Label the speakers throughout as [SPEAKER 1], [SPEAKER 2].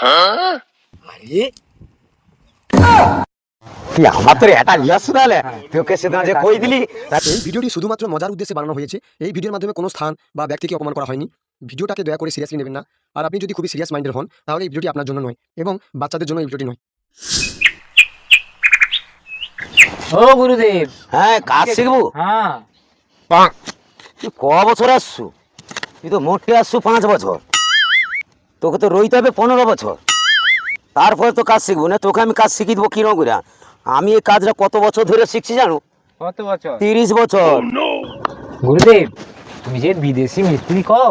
[SPEAKER 1] আরে কি আমার তোর এটা লিয়াস শুনালে তোকে সেদিন যে কই দিলি।
[SPEAKER 2] এই ভিডিওটি শুধুমাত্র মজার উদ্দেশ্যে বানানো হয়েছে। এই ভিডিওর মাধ্যমে কোনো স্থান বা ব্যক্তিকে অপমান করা হয়নি। ভিডিওটাকে দয়া করে সিরিয়াসলি নেবেন না। আর আপনি যদি খুবই সিরিয়াস মাইন্ডের হন তাহলে এই ভিডিওটি আপনার জন্য নয় এবং বাচ্চাদের জন্য এই ভিডিওটি নয়।
[SPEAKER 3] ও গুরুদেব।
[SPEAKER 1] হ্যাঁ কাজ শিখবো।
[SPEAKER 3] হ্যাঁ
[SPEAKER 1] তুই ক বছর আসছু? তুই তো মোটে আসছু 5 বছর, তোকে তো রইতে হবে 15 বছর, তারপরে তো কাজ শিখবো না। তোকে আমি কাজ শিখিয়ে দেবো কিরকম করে। আমি এই কাজটা কত বছর ধরে শিখছি জানো?
[SPEAKER 3] কত বছর?
[SPEAKER 1] 30 বছর।
[SPEAKER 3] গুরুদেব তুমি যে বিদেশি মিস্ত্রি কও,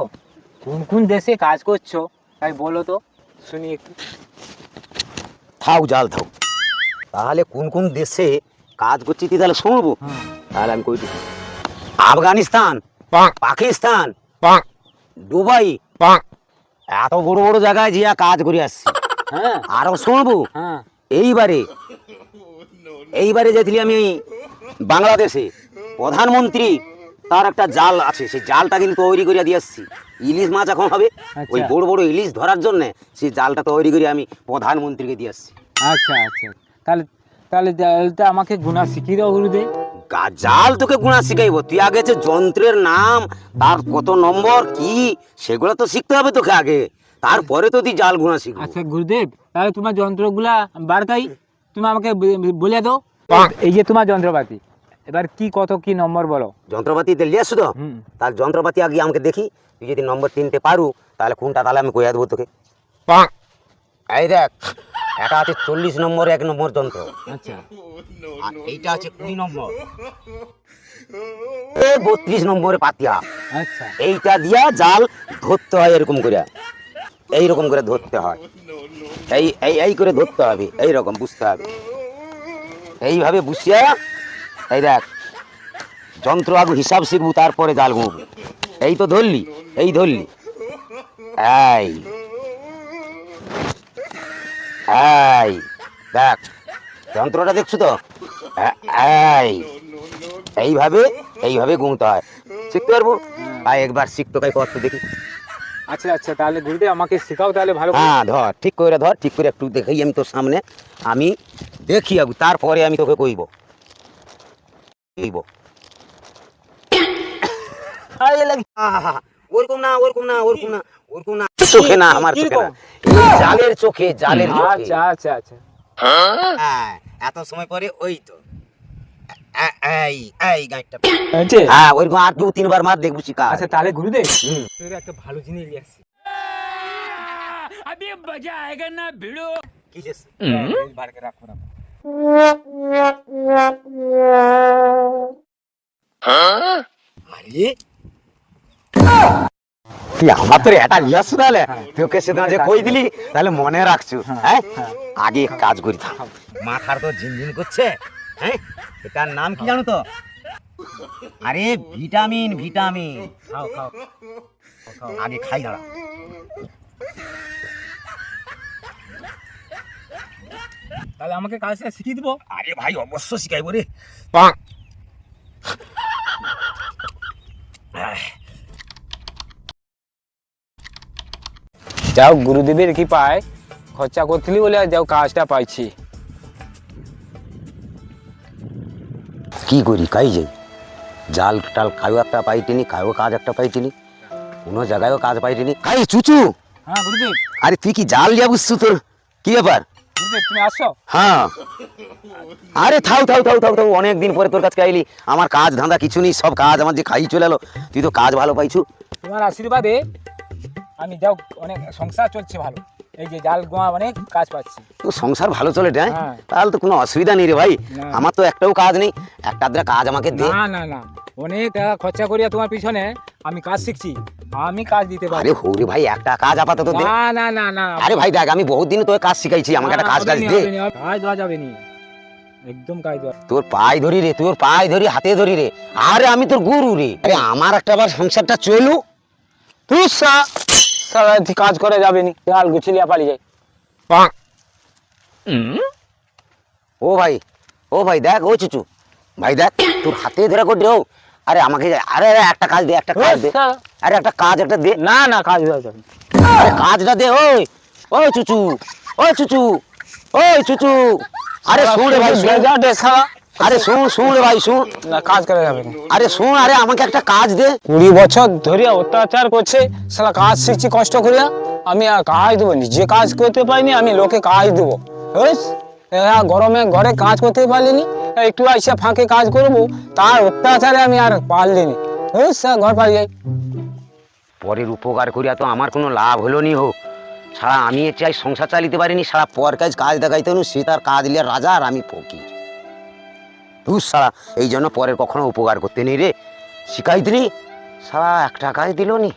[SPEAKER 3] কোন কোন দেশে কাজ করছো তাই বলো তো শুনি একটু।
[SPEAKER 1] থাও জাল থাও, তাহলে কোন কোন দেশে কাজ করছি তুই তাহলে শুনবো। তাহলে আমি কই দিই, আফগানিস্তান, পাকিস্তান, দুবাই, এত বড় বড় জায়গায় জিয়া কাজ করে আসছি।
[SPEAKER 3] হ্যাঁ
[SPEAKER 1] আরো শুনবো।
[SPEAKER 3] হ্যাঁ
[SPEAKER 1] এইবারে যেছিলি আমি বাংলাদেশে, প্রধানমন্ত্রী তার একটা জাল আছে, সেই জালটা কিন্তু তৈরি করে দিয়ে আসছি। ইলিশ মাছ এখন হবে, ওই
[SPEAKER 3] আচ্ছা।
[SPEAKER 1] বড় বড় ইলিশ ধরার জন্য সেই জালটা তৈরি করে আমি প্রধানমন্ত্রীকে দিয়ে আসছি।
[SPEAKER 3] আচ্ছা আচ্ছা, তাহলে তাহলে জালটা আমাকে গুণা শিখিয়ে দাও গুরুদেব।
[SPEAKER 1] জাল তোকে গুণা শিখাইবো, তুই আগে যে যন্ত্রের নাম, তার কত নম্বর কি, সেগুলো তো শিখতে হবে তোকে আগে, তারপরে তো তুই জাল গুণা শিখবি।
[SPEAKER 3] আচ্ছা গুরুদেব, তাহলে তোমার যন্ত্রগুলা বারকাই তুমি আমাকে বলে দাও। এই যে তোমার যন্ত্রপাতি, এবার কি কত কি নম্বর বলো।
[SPEAKER 1] যন্ত্রপাতি দিলি আসু তো, তার যন্ত্রপাতি আগে আমাকে দেখি। তুই যদি নম্বর 3টে পারু তাহলে কোনটা, তাহলে আমি কইয়া দেবো তোকে। এই দেখ, এটা আছে 40 নম্বর 1 নম্বর যন্ত্র।
[SPEAKER 3] আচ্ছা
[SPEAKER 1] আর এইটা আছে 20 নম্বর, 32 নম্বরে পাতিয়া।
[SPEAKER 3] আচ্ছা
[SPEAKER 1] এইটা দিয়া জাল ধরতে হয় এরকম করে, এইরকম করে ধরতে হয়, এই এই এই করে ধরতে হবে, এইরকম বুঝতে হবে, এইভাবে বুঝিয়া। এই দেখ, যন্ত্র আগে হিসাব শিখবো তারপরে জাল ঘুমবো। এই তো ধরলি, এই ধরলি, এই এই দেখ যন্ত্রটা দেখছো তো, এই এইভাবে এইভাবে গুনতে হয়, শিখতে পারবো। তাই একবার শিখতে কাই কত দেখি।
[SPEAKER 3] আচ্ছা আচ্ছা, তাহলে গুরুদেব আমাকে শেখাও তাহলে ভালো করে।
[SPEAKER 1] হ্যাঁ ধর, ঠিক করে ধর, ঠিক করে একটু দেখাই আমি তোর সামনে, আমি দেখি আগে, তারপরে আমি তোকে কইব। ওরকম না, ওরকম না, ওরকম না, ওরকম না, চোখে না, আমার চোখে না, এই জালের চোখে, জালের চোখে।
[SPEAKER 3] আচ্ছা আচ্ছা আচ্ছা
[SPEAKER 1] হ্যাঁ, এত সময় পরে ওই তো এই এই গাঁটটা। হ্যাঁ ওইরকম আর 2-3 বার মার দেখবো শিখা।
[SPEAKER 3] আচ্ছা তাহলে গুরুদেব
[SPEAKER 1] হুম।
[SPEAKER 3] তোর একটা ভালো জিনিস নিয়ে আসছি।
[SPEAKER 1] কি শেষ?
[SPEAKER 3] বাড়কে রাখো রাখো।
[SPEAKER 1] আরে কি আমার তোর এটা লিয়াস শুনালে, তোকে সেদিন যে কই দিলি, তাহলে মনে রাখছু। হ্যাঁ আগে এক কাজ করি, থাম, মাথার তো ঝিনঝিন করছে। হ্যাঁ এটার নাম কি জানো তো? আরে ভিটামিন, ভিটামিন।
[SPEAKER 3] খাও খাও
[SPEAKER 1] আগে খাই দাঁড়া।
[SPEAKER 3] তাহলে আমাকে কাজটা শিখিয়ে দিবো।
[SPEAKER 1] আরে ভাই অবশ্য শিখাইবো রে।
[SPEAKER 3] যাও গুরুদেবের কি পায় খরচা করছিলি বলে যাও কাজটা পাইছি।
[SPEAKER 1] কি করি কাই যাই, জাল টাল কায়ও একটা পাইটিনি, কায়ও কাজ একটা পাইটিনি, কোনো জায়গায়ও কাজ পাইটিনি। কাই চুচু,
[SPEAKER 3] হ্যাঁ গুরুদেব।
[SPEAKER 1] আরে তুই কি জাল লিয়া বুঝছু? তোর কি ব্যাপার?
[SPEAKER 3] গুরুদেব তুমি আসো।
[SPEAKER 1] হ্যাঁ আরে থাও থাও থাও থাও থাও, অনেকদিন পরে তোর কাছে আইলি। আমার কাজ ধান্দা কিছু নেই, সব কাজ আমার যে খাই চলে এলো। তুই তো কাজ ভালো পাইছু।
[SPEAKER 3] তোমার আশীর্বাদে আমি যাও অনেক সংসার চলছে ভালো, এই যে জাল গোয়া অনেক কাজ পাচ্ছি।
[SPEAKER 1] তো সংসার ভালো চলে, হ্যাঁ?
[SPEAKER 3] হ্যাঁ।
[SPEAKER 1] তাহলে তো কোনো অসুবিধা নেই রে ভাই।
[SPEAKER 3] না।
[SPEAKER 1] আমার তো একটাও কাজ নেই, একটা আধটা কাজ আমাকে দে।
[SPEAKER 3] না না না, অনেক টাকা খরচা করিয়া তোমার পিছনে আমি কাজ শিখছি, আমি কাজ দিতে পারি।
[SPEAKER 1] আরে হৌরে ভাই, একটা কাজ আপাতত দে।
[SPEAKER 3] না না না না,
[SPEAKER 1] আরে ভাই দেখ, আমি বহুত দিন তোর কাজ শিখাইছি, আমাকে একটা কাজ
[SPEAKER 3] হবে
[SPEAKER 1] কাজ
[SPEAKER 3] নি,
[SPEAKER 1] দে।
[SPEAKER 3] হবে নি, কাজ দেওয়া যাবে নি, একদম কাজ দেওয়া।
[SPEAKER 1] তোর পায়ে ধরি রে, তোর পায়ে ধরি, হাতে ধরি রে। আরে আমি তোর গুরু রে। আরে আমার একটা আবার সংসারটা চলু।
[SPEAKER 3] তুই সারা কাজ করে যাবে নি, জাল গুছিলিয়া পালিয়ে যায়।
[SPEAKER 1] ও ভাই, ও ভাই দেখ, ও চুচু ভাই দেখ, তোর হাতে ধরে করতে হোক। আরে আমাকে আরে আরে একটা কাজ দে, একটা কাজ দে। আরে একটা কাজ একটা দে।
[SPEAKER 3] না না, কাজ দেওয়া যাবে না।
[SPEAKER 1] আরে কাজটা দে। ওই ওই চুচু, ওই চুচু, ওই চুচু, আরে শুন রে ভাই, শুন। আরে শুন রে ভাই, শুন।
[SPEAKER 4] না কাজ করে যাবে না।
[SPEAKER 1] আরে শুন, আরে আমাকে একটা কাজ দে।
[SPEAKER 4] 20 বছর ধরে অত্যাচার করছে, সালা কাজ শিখছি কষ্ট করিয়া, আমি আর কাজ দেবো? নিজে কাজ করতে পারিনি, আমি লোকে কাজ দেবো? গরমে ঘরে কাজ করতে পারলিনি, একটু আইসা ফাঁকে কাজ করবো, তার অত্যাচারে আমি আর পারলিনি। ঘর পাড়ি যাই।
[SPEAKER 1] পরের উপকার করিয়া তো আমার কোনো লাভ হলো নি হোক, সারা আমি চাই সংসার চালিতে পারিনি, সারা পর কাজ দেখাইতে হনু, সে তার কাজ লিয়া রাজা আর আমি ফকির। তুই সারা এই জন্য পরের কখনো উপকার করতে নেই রে, শিখাইতে নি, সারা একটা কাজ দিল নি।